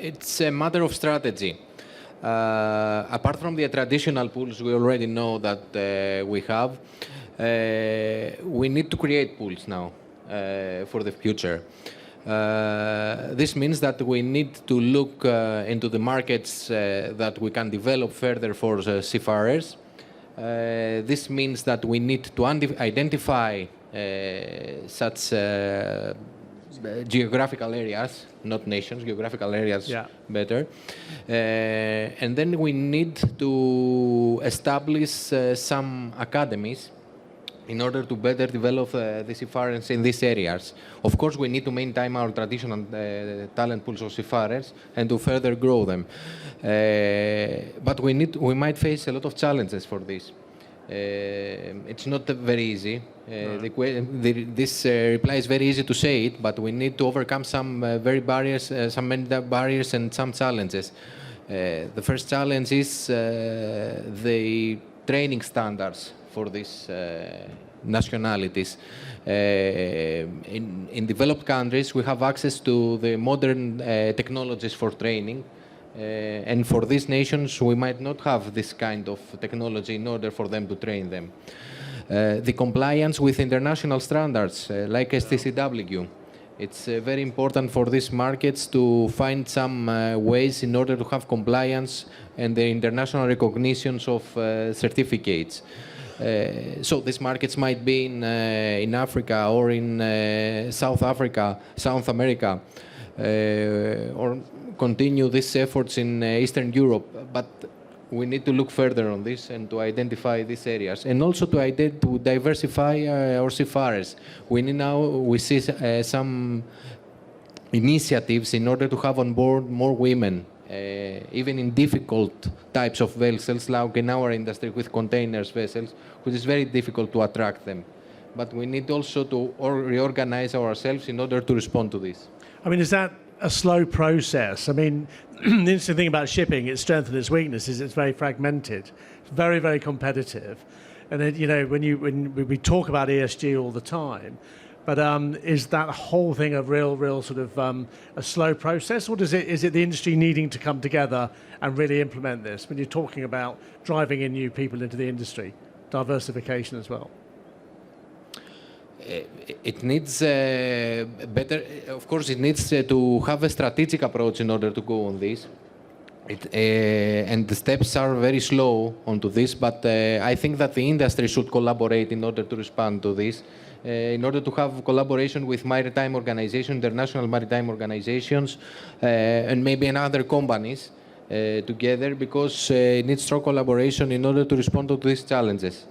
It's a matter of strategy. Apart from the traditional pools we already know that we have, we need to create pools now for the future. This means that we need to look into the markets that we can develop further for seafarers. This means that we need to identify such geographical areas, not nations, geographical areas better. And then we need to establish some academies in order to better develop the seafarers in these areas. Of course, we need to maintain our traditional talent pools of seafarers and to further grow them. But we might face a lot of challenges for this. It's not very easy. This reply is very easy to say it, but we need to overcome some many barriers and some challenges. The first challenge is the training standards for these nationalities. In developed countries, we have access to the modern technologies for training. And for these nations, we might not have this kind of technology in order for them to train them. The compliance with international standards, like STCW, it's very important for these markets to find some ways in order to have compliance and the international recognitions of certificates. So these markets might be in Africa or in South America, or continue these efforts in Eastern Europe. But we need to look further on this and to identify these areas, and also to diversify our seafarers. We see some initiatives in order to have on board more women, even in difficult types of vessels, like in our industry with containers vessels, which is very difficult to attract them. But we need also to reorganize ourselves in order to respond to this. I mean, is that a slow process? I mean, the interesting thing about shipping, its strength and its weakness is it's very fragmented, very, very competitive. And then, you know, when we talk about ESG all the time, but is that whole thing a real sort of a slow process, or is it the industry needing to come together and really implement this when you're talking about driving in new people into the industry, diversification as well? It needs better, of course, it needs to have a strategic approach in order to go on this. And the steps are very slow onto this, but I think that the industry should collaborate in order to respond to this, in order to have collaboration with maritime organizations, international maritime organizations, and maybe other companies together, because it needs strong collaboration in order to respond to these challenges.